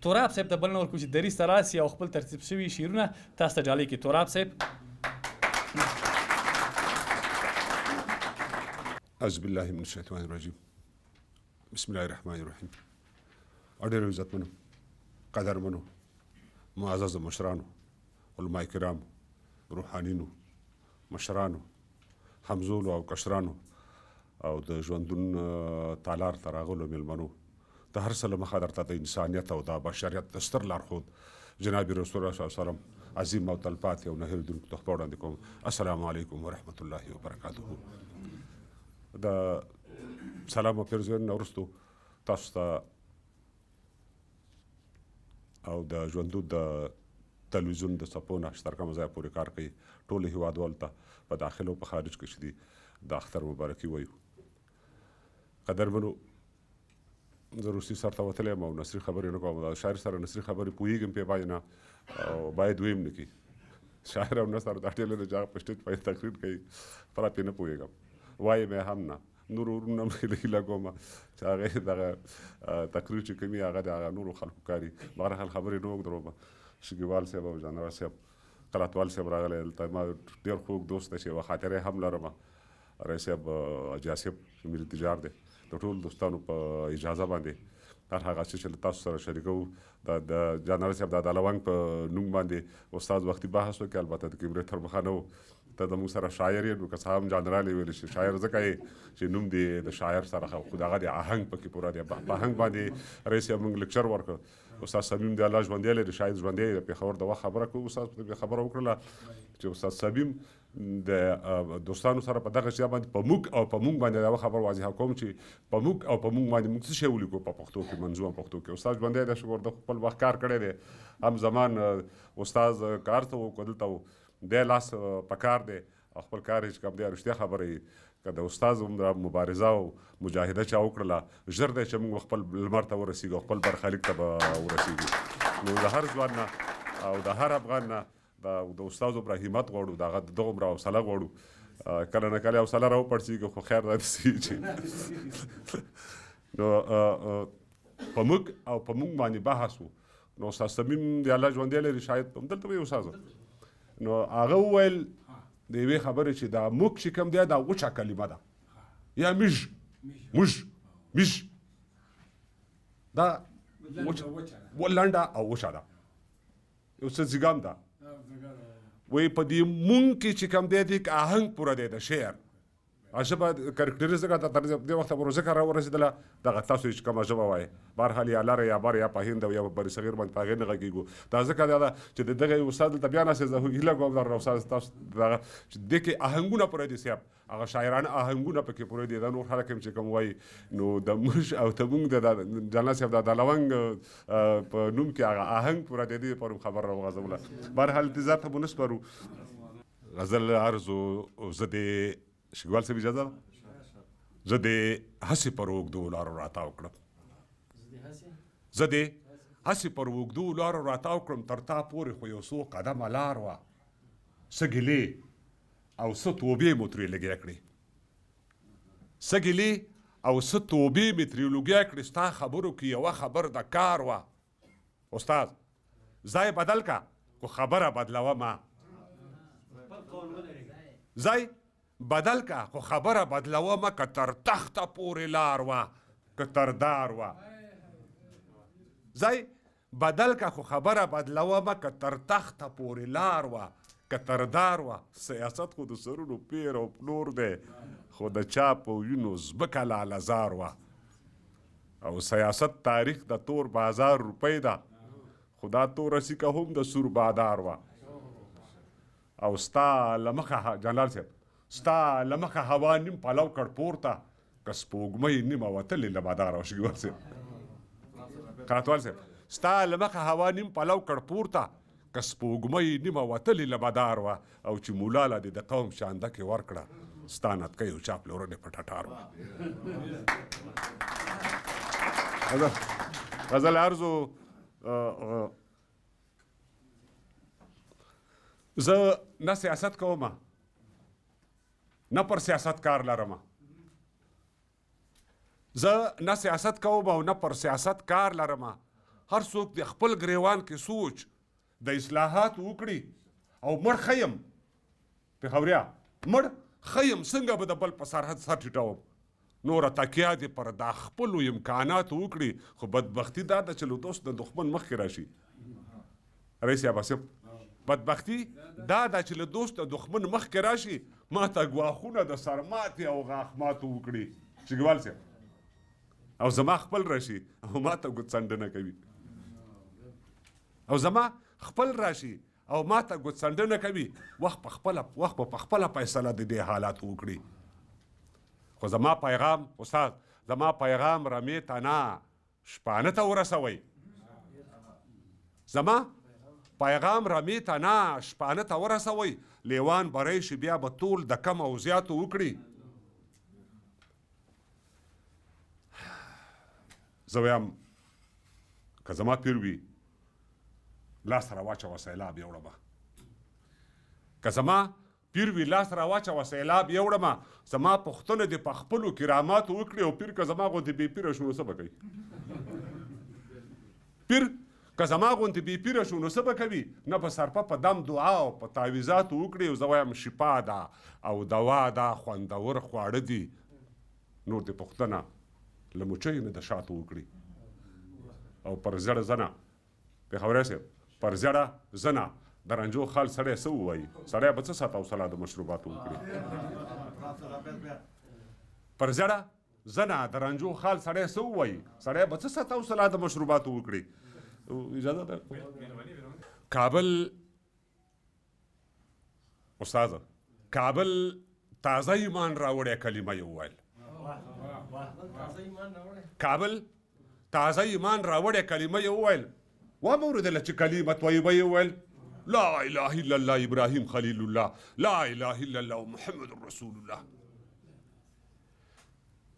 تراب صاحب ته بل نه ورکوو چې دریځ ته راسي او خپل ترتیب شوي شعرونه تاسو ته ډالۍ کړي. تراب صاحب. اعوذ بالله من الشیطان الرجیم. بسم الله الرحمن الرحیم. ډېرو عزتمنو، قدرمنو، معززو مشرانو، علماء کرامو، روحانینو، مشرانو، همزولو او کشرانو او د ژوندون تالار ته راغلو مېلمنو، د هر څه له مخه درته د انسانیت او د بشریت د ستر لارښود جناب رسول الله صلی الله علیه وسلم عظیم او تلپاتې او نه هېرېدونکو تحفه وړاندې کوم. السلام علیکم ورحمة الله وبرکاته. د سلام او پیرزوینې نه وروستو تاسو ته او د ژوندون د تلویزیون د څپو نه شترکمه ځایه پورې کار کوي ټولو هېوادوالو ته په داخل او په خارج کې چې دي د اختر مبارکي وایو. قدرمنو، زه روسي سر ته وتلی یم او نثري خبرې نه کوم. د شاعر سره نثري خبرې پوهېږم پرې باندې نه او باید ویم نه کړي. شاعر او نثر دا ډېر لري چې هغه په سټیج باندې تقریر کوي، پوره پرې نه پوهېږم، وایم یې هم نه. نورو ورونه مې هیله کوم چې هغې دغه تقریر چې کوي هغه د هغه نورو خلکو کاري. بهرحال خبرې نه اوږدوم. شګیوال صاحب او جانواز صاحب، قراتوال صاحب راغلی دلته. ما ډېر خوږ دوست دی چې یوه خاطره یې هم لرم. رئیس صاحب حاجي آصف ملي تجار دی. د ټولو دوستانو په اجازه باندې هر هغه څه چې له تاسو سره شریکوو د جانواز صاحب د دالونګ په نوم باندې استاد وختي بحث وکړي. البته د کیمرې تر مخه نه و. ته د موږ سره شاعر یې، نو که څه هم جنرال یې ویلی شي شاعر ځکه یې چې نوم دی د شاعر سره خو د هغه د آهنګ پکې پوره دی. په آهنګ باندې رئیس صاحب موږ لیکچر ورکړ. استاد صمیم دی الله ژوندی لري، شاید ژوندی د پېښور د وخت خبره کوو. استاد پرې خبره وکړله چې استاد صمیم د دوستانو سره په دغه شي باندې په موږ او په موږ باندې دا خبر واضحه کوم چې په موږ او په موږ باندې موږ څه شی ولیکو په پښتو کې، منظوم پښتو کې. استاد ژوندی دی، شکر د خپل وخت کار کړی دی. هم زمان استاد کار ته و دلته و دی لاس په کار دی او خپل کار یې چې کوم دی رښتیا خبره یې که د استاد عمره مبارزه او مجاهده چا وکړله ژر دی چې موږ خپل لمر ته ورسېږو او خپل برخلیک ته به ورسېږو. نو د هر ځوان نه او د هر افغان نه د استاد عمره همت غواړو، د هغه دغه عمره حوصله غواړو. کله نه کله حوصله راوپړسېږي خو خیر داسې چې نو په موږ او په موږ باندې بحث و. نو استاد صمیم د الله ژوندی لري، شاید همدلته وي استاد، نو هغه وویل د یوې خبرې چې دا موږ چې کوم دی دا وچه کلمه ده یا موږ دا لنډه او وچه ده، یو څه زیږام ده. وایي په دې مونږ کې چې کوم دی د آهنګ پوره دی د شعر ژبه کرکټریز دغه تر دې وخته پورې ځکه راورسېدله دغه تاسو چې کومه ژبه وایي بهرحال یا لاره یا بر یا په هند او یا په برصغیر باندې په هغې نه غږېږو. دا ځکه دا ده چې د دغه استاد دلته بیا ناست زه هیله کوم در استاد تاسو دغه چې دې کې آهنګونه پوره دي صاحب، هغه شاعرانه آهنګونه پکې پوره دي. دا نور خلک هم چې کوم وایي نو د موږ او ته موږ د جنرال صاحب د دالونګ په نوم کې هغه آهنګ پوره دی. دې پرم خبر راوغځوله. بهرحال انتظار ته به نه سپارو. غزل عرضو زه دې شګوال صاحب اجازه ده، زه دې هسې پر اوږدو لارو راتاو کړم، زه دې هسې پر اوږدو لارو راتاو کړم، تر تا پورې خو یو څو قدمه لار وه، څه ګیلې او څه توبې مو ترې لګیا کړې، څه ګیلې او څه توبې مې ترې لګیا کړې، ستا خبرو کې یوه خبر د کار وه. استاد ځای بدل که خو خبره بدلوه ما، ځای بدل که خو خبره بدلوه ما، که تر تخته پورې لار وه که تر دار وه. ځای بدل که خو خبره بدلوه ما، که تر تخته پورې لار وه که تر دار وه. سیاست خو د سرونو پیر او پلور دی، خو د چا په وینو ځمکه لالهزار وه. او سیاست تاریخ د تور بازار روپۍ ده، خو دا توره سیکه هم د سور بادار وه. او ستا له مخه جنرال صاحب ستا له مخه هوا نیم پلو کړ پورته، که سپوږمۍ نیمه وتلې له مداره. او شګیوال صاحب قراتوال صاحب ستا له مخه هوا نیم پلو کړ پورته، که سپوږمۍ نیمه وتلې له مدار وه. او چې مولاله دې د قوم شانده کې ورکړه، ستا نتکۍ او چا پلورنې په ټټار وه. غزل عرضو زه نه سیاست کوم نه پر سیاست کار لرم، زه نه سیاست کوم او نه پر سیاست کار لرم، هر څوک د خپل ګریوان کې سوچ د اصلاحات وکړي او مړ خیم پېښوریا مړ خیم څنګه به د بل په سرحد سر ټیټوم نوره تکیه دې پر دا خپلو امکاناتو وکړي خو بدبختي دا ده چې له دوست د دښمن مخکې راشي رئیس عباسف بدبختي دا ده چې له دوست د دښمن مخکې راشي ما ته ګواښونه د سرماتې او غاښماتو وکړي شګوال صاحب او زما خپل راشي او ما ته ګوتڅنډنه کوي او زما خپل راشي او ما ته ګوتڅنډنه کوي وخت په خپله فیصله د دې حالاتو وکړي خو زما پیغام استاد زما پیغام رمې ته نه شپانه ته ورسوئ زما پیغام رمې ته نه شپانه ته ورسوئ لیوان بری شي بیا به ټول د کم او زیاتو وکړي زه وایم که زما پیر وي لاس راواچوه سیلاب یوړمه که زما پیر وي لاس راواچوه سیلاب یوړمه زما پوښتنه دې په خپلو کراماتو وکړي او پیر که زما غوندې بې پیره شو نو څه به کوي پیر که زما غوندې بې پیره شو نو څه به کوي نه په سرپه په دم دعا او په تعویزاتو وکړي او زه وایم شفا ده او دوا ده خوندور خواړه دي نور دې پوښتنه له مچیو نه د شاتو وکړي او پر زړه زنه پېښوری صاحب پر زړه زنه د رنجو خال سړی څه ووایي سړی به څه ساته حوصله د مشروباتو وکړي پر زړه زنه د رنجو خال سړی څه ووایي سړی به څه ساته حوصله د مشروباتو وکړي اجازه ده کابل استاذه کابل تازه ایمان راوړی کلمه یې وویل کابل تازه ایمان راوړی کلمه یې وویل ومه اورېدله چې کلمه طیبه یې وویل لا اله الا الله ابراهیم خلیل الله لا اله الا الله محمد رسول الله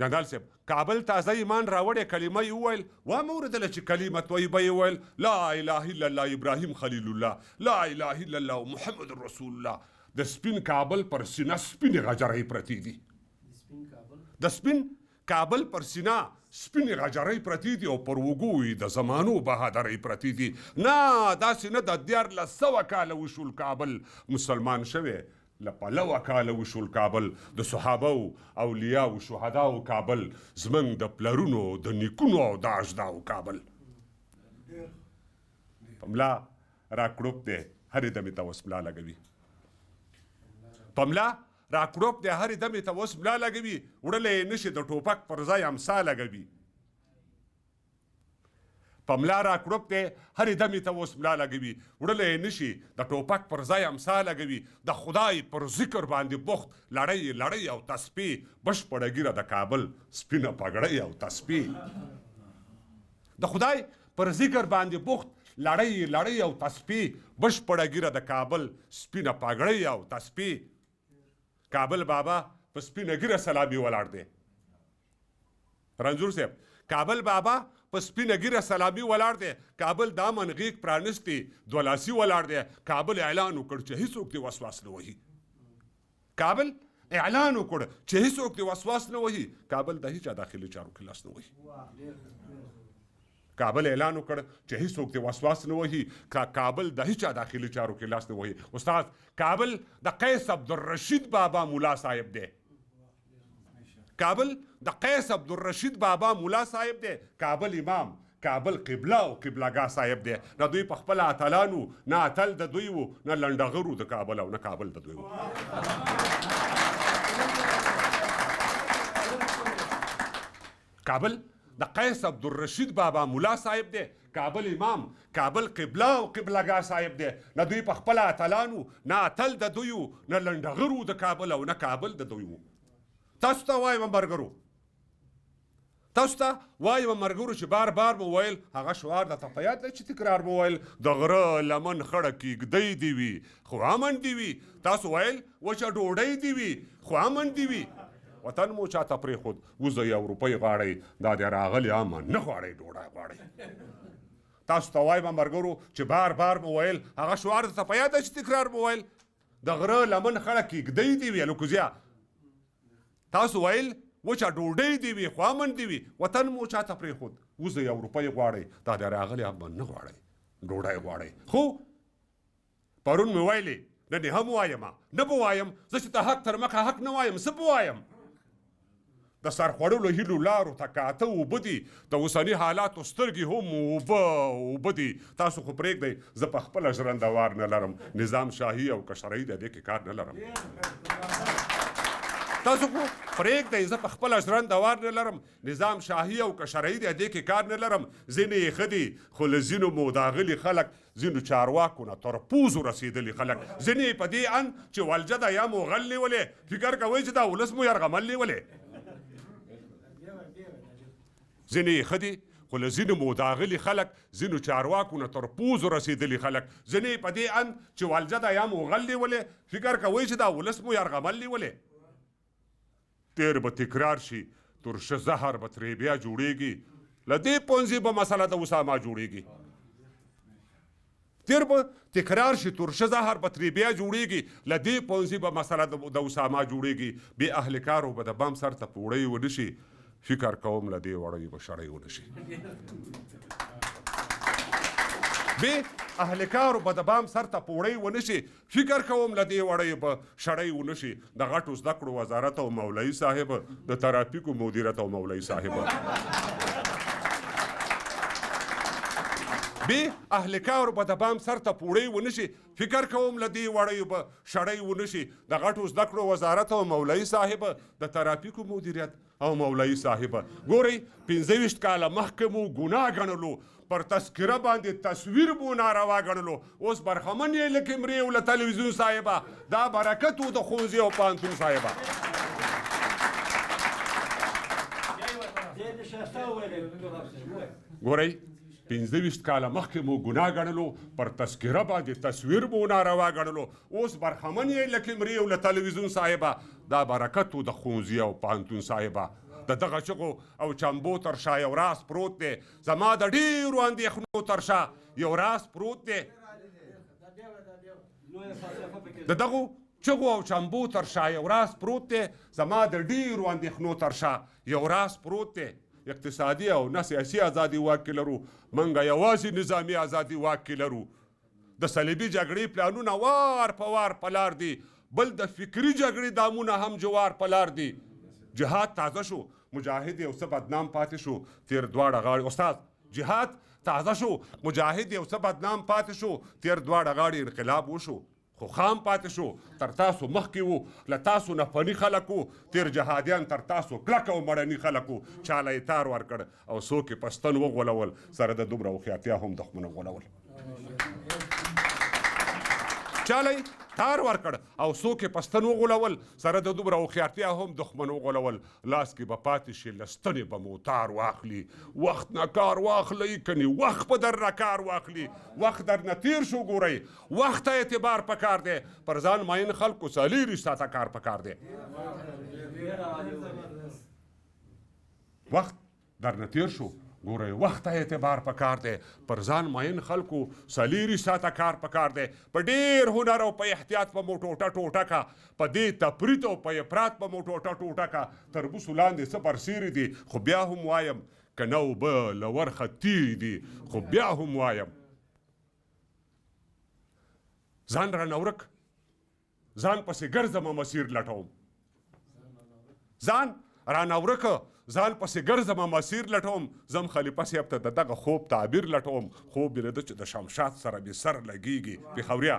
جنرال صاحب کابل تازه ایمان راوړی کلمه یې وویل ومه اورېدله چې کلمه طیبه یې وویل لا اله الا الله ابراهیم خلیل الله لا اله الا الله محمد رسول الله د سپین کابل پر سینه سپینې غجرۍ پرتې دي د سپین کابل پر سینه سپینې غجرۍ پرتې دي او پر اوږو یې د زمانو بهادرۍ پرتې دي نه داسې نه د 1400 کاله وشول کابل مسلمان شوی له پلوه کاله وشول کابل د صحابو اولیاو شهداو کابل زموږ د پلرونو د نیکونو او د اجداو کابل په ملا راکړوپ دی هرې دمې ته اوس ملا لګوي په ملا راکړوپ دی هرې دمې ته اوس ملا لګوي وړلی یې نشي د ټوپک پر ځای امسا لګوي په ملا راکړوپ دی هرې دمې ته اوس ملا لګوي وړلی یې نشي د ټوپک پر ځای امسا لګوي د خدای پر ذکر باندې بوخت لړۍ او تسبیح بشپړه ګیره د کابل سپینه پګړۍ او تسبیح د خدای پر ذکر باندې بوخت لړۍ او تسبیح بشپړه ګیره د کابل سپینه پګړۍ او تسبیح کابل بابا په سپینه ګیره سلامي ولاړ دی رنځور صاحب کابل بابا په سپینه ګیره سلامي ولاړ دی کابل دا منغیق پرانستی دولاسي ولاړ دی کابل اعلان وکړ چې هیڅوک دې وسواس نه وهي کابل اعلان وکړ چې هیڅوک دې وسواس نه وهي کابل د هیچا داخلي چارو کې لاس نه وهي کابل اعلان وکړ چې هیڅوک دې وسواس نه وهي کابل د هیچا داخلي چارو کې لاس نه وهي استاد کابل د قیس عبدالرشید بابا مولا صاحب دی کابل د قیس عبدالرشید بابا مولا صاحب دی کابل امام کابل قبله او قبلهګاه صاحب دی نه دوی په خپله اتلانو نه اتل د دوی و نه لنډغرو د کابل او نه کابل د دوی و کابل د قیس عبدالرشید بابا مولا صاحب دی کابل امام کابل قبله او قبلهګاه صاحب دی نه دوی په خپله اتلانو نه اتل د دوی و نه لنډغرو د کابل او نه کابل د دوی و تاسو ته وایم مرګرو تاسو ته وایم مرګرو چې بار بار مو ویل هغه شعار درته په یاد دی چې تکرار مو ویل د غره لمن خړه کیږدۍ دي وي خو امن دي وي تاسو ویل وچه ډوډۍ دي وي خو امن دي وي وطن مو چاته پرېښود وزئ او روپۍ غواړئ دا د راغلي امن نه غواړئ ډوډۍ غواړئ تاسو ته وایم مرګرو چې بار بار مو ویل هغه شعار درته په یاد دی چې تکرار مو ویل د غره لمن خړه کیږدۍ دي وي الوکوزیا تاسو ویل وچه ډوډۍ دی وي خو امن دی وي وطن مو چاته پرېښود اوس د 1 روپۍ غواړئ دا د راغلی هم نه غواړئ ډوډۍ غواړئ خو پرون مې ویلې نن یې هم وایم نه به وایم زه چې د حق تر مخه حق نه وایم څه به وایم د سر خوړلو هیلو لارو ته کاته اوبه دي د اوسني حالاتو سترګې هم اوبه دي تاسو خو پرېږدئ زه په خپله ژرنده وار نه لرم نظام شاهي او کشرۍ د دې کې کار نه لرم تاسو خو پرېږدئ زه په خپله ژرنده وار نه لرم نظام شاهي او کشرۍ د دې کې کار نه لرم ځینې یې ښه دي خو له ځینو موداغلي خلک ځینو چارواکو نه تر پوزو رسېدلي خلک ځینې یې په دې ان چې ولجه ده یا مو غل نیولې فکر کوئ چې دا ولس مو یرغمل نیولې ځینې یې ښه دي خو له ځینو موداغلي خلک ځینو چارواکو نه تر پوزو رسېدلي خلک ځینې یې په دې ان چې ولجه ده یا مو غل نیولې فکر کوئ چې دا ولس مو یرغمل نیولې تیر به تکرار شي ترشه زهر به ترې بیا جوړېږي له دې پونځي به مسله د اسامه جوړېږي تیر به تکرار شي ترشه زهر به ترې بیا جوړېږي له دې پونځي به مسله د اسامه جوړېږي بې اهل کارو به د بم سر ته پوړی ونه شي فکر کوم له دې وړیو به شړی ونه شي بې اهل کارو به د بام سر ته پوړی ونه شي فکر کوم له دې وړیو به شړی ونه شي د غټو زده کړو وزارت او مولوي صاحب د ترافیکو مدیریت او مولوي صاحب بې اهل کارو به د بام سر ته پوړی ونه شي فکر کوم له دې وړیو به شړی ونه شي د غټو زده کړو وزارت او مولوي صاحب د ترافیکو مدیریت او مولوي صاحب ګورئ 25 کاله مخکې مو ګناه ګڼلو پر تذکره باندې تصویر مو ناروا ګڼلو اوس برخمن یې لکه مرې له تلویزیون صاحبه دا برکت و د ښوونځي او پوهنتون صاحبه ګورئ 25 کاله مخکې مو ګناه ګڼلو پر تذکره باندې تصویر مو ناروا ګڼلو اوس برخمن یې لکه مرې له تلویزیون صاحبه دا برکت و د ښوونځي او پوهنتون صاحبه د دغه چغو او چمبو تر شا یو راز پروت دی زما د ډېرو اندېښنو تر شا یو راز پروت دی د دغو چغو او چمبو تر شا یو راز پروت دی زما د ډېرو اندېښنو تر شا یو راز پروت دی اقتصادي او نه سیاسي ازادي واک کې لرو منګه یوازې نظامي ازادي واک کې لرو د صلیبي جګړې پلانونه وار په وار په لار دي بل د فکري جګړې دامونه هم جوار په لار دي جهاد تازه شو مجاهد یو څه بدنام پاتې شو تیر دواړه غاړې استاد جهاد تازه شو مجاهد یو څه بدنام پاتې شو تیر دواړه غاړې انقلاب وشو خو خام پاتې شو تر تاسو مخکې وو له تاسو نه فني خلک وو تیر جهادیان تر تاسو کلک او مړني خلک وو چاله یې تار ورکړ او څوک یې پستن وغولول سره د دومره هوښیارتیا هم دښمنه غولول چاله یې تار ورکړ او څوک یې پستن وغولول سره د دومره هوښیارتیا هم دښمن وغولول لاس کې به پاتې شي له ستنې به مو تار واخلي وخت نه کار واخلئ کنې وخت به در نه کار واخلي وخت در نه تیر شو ګورئ وخت ته اعتبار پکار دی پر ځان ماین خلکو څلېرویشت ساعته کار پکار دی وخت در نه تیر شو ګورئ وخت ته اعتبار پکار دی پر ځان ماین خلکو څلېرویشت ساعته کار پکار دی په ډېر هنر او په احتیاط به مو ټوټه ټوټه کا په دې تفریط او په افراط به مو ټوټه ټوټه کا تربوسو لاندې څه برسیري دي خو بیا هم وایم که نه اوبه له ورخه تیري دي خو بیا هم وایم ځان رانه ورک ځان پسې ګرځمه مسیر لټوم ځان رانه ورکه ځان پسې ګرځمه مسیر لټوم زم خلیفه صاحب ته د دغه خوب تعبیر لټوم خوب یې لیده چې د شمشاد سره مې سر لګېږي پېښوریا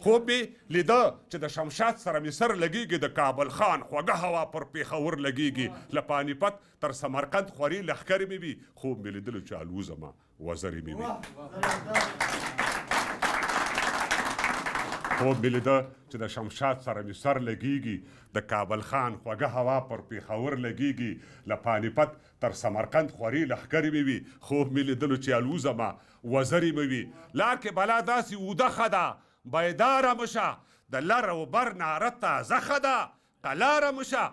خوب مې لیده چې د شمشاد سره مې سر لګېږي د کابل خان خوږه هوا پر پېښور لګېږي له پانیپت تر سمرقند خوري لښکرې مې وي خوب مې لیدلو چې الوزمه وزرې مې وي خوب مې لیده چې د شمشاد سره مې سر لګېږي د کابل خان خوږه هوا پر پېښور لګېږي له پانیپت تر سمرقند خوري لښکرې مې وي خوب مې لیدلو چې الوزمه وزرې مې وي لار کې بلا داسې اوده ښه ده بیداره مشه د لر او بر ناره تازه ښه ده قلاره مشه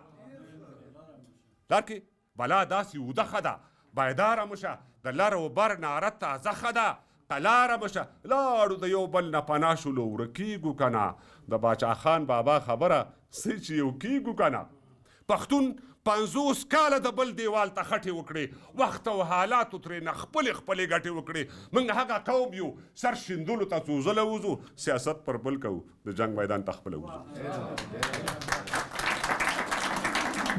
لار کې بلا داسې اوده ښه ده بیداره مشه د لر او بر ناره تازه ښه ده قلاره مشه لاړو د یو بل نه پناه شولو ورکېږو که نه د باچا خان بابا خبره څه چې یو کېږو که نه پښتون 50 کاله د بل دیوال ته خټې وکړې، وخت او حالاتو ترېنه خپلې ګټې وکړې. موږ هغه قوم یو سر شیندلو ته څو ځله وځو، سیاست پر بل کوو، د جنګ میدان ته خپله وځو.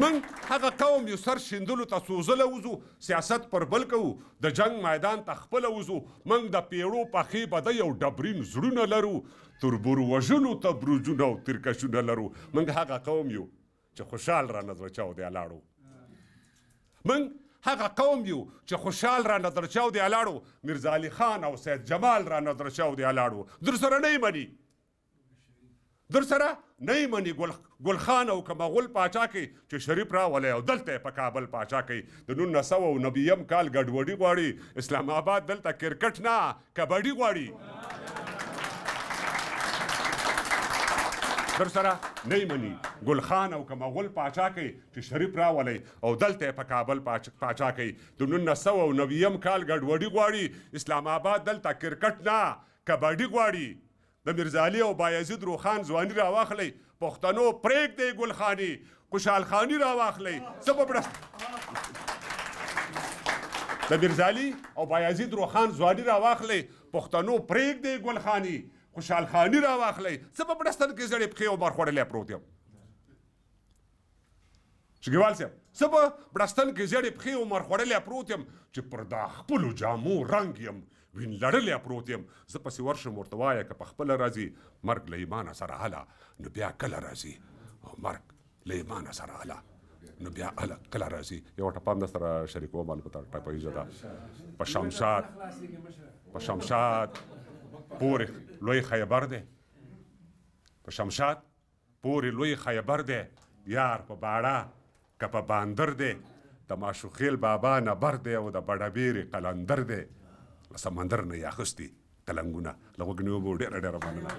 موږ هغه قوم یو سر شیندلو ته څو ځله وځو، سیاست پر بل کوو، د جنګ میدان ته خپله وځو. موږ د پیړو پخې بدۍ او ډبرین زړونه لرو، تربور وژلو ته بروجونه او ترکشونه لرو. موږ هغه قوم یو چې خوشحال را نظر چاودې الاړو. موږ هغه قوم یو چې خوشحال را نظر چاودې الاړو. میرزا علي خان او سید جمال را نظر چاودې الاړو. در سره نه مني، در سره نه مني ګل خان او که مغول پاچا کوي چې شریف راولی او دلته یې په کابل پاچا کوي. د 1990 کال ګډوډي غواړي، اسلام آباد دلته کرکټ نه کبډي غواړي. در سره نه مني ګل خان او که مغول پاچا کوي چې شریف راولی او دلته یې په کابل پاچا کوي. د 1990 کال ګډوډي غواړي، اسلام آباد دلته کرکټ نه کبډي غواړي. د میرزا علي او بایزید روخان ځواني راواخلئ، پښتنو پرېږدئ ګل خاني، خوشحال خاني راواخلئ. څه په د میرزا علي او بایزید روخان ځواني راواخلئ، پښتنو پرېږدئ ګل خاني، خوشحال خاني راواخلئ. څه په بړستن کې زړې پښې او مار خوړلی پروت یم. شګیوال صاحب، څه په بړستن کې زړې پښې او مار خوړلی پروت یم چې پر دا خپلو جامو رنګ یم وین لړلی پروت یم. زه پسې ورشم ورته وایه که پخپله راځي مرګ له ایمانه سره هله، نو بیا کله راځي؟ او مرګ له ایمانه سره هله، نو بیا هله کله راځي؟ یو ټپه هم درسره شریکوم البته ټایپایزه ده. په شمشاد پورې لوی خیبر دی، په شمشاد پورې لوی خیبر دی، یار په باړه که په باندر دی، د ماشوخیل بابا نه بر دی او د بډبیرې قلندر دی. سمندر نه یې اخیستي کلنګونه له غوږ نیو به ډېره مننه.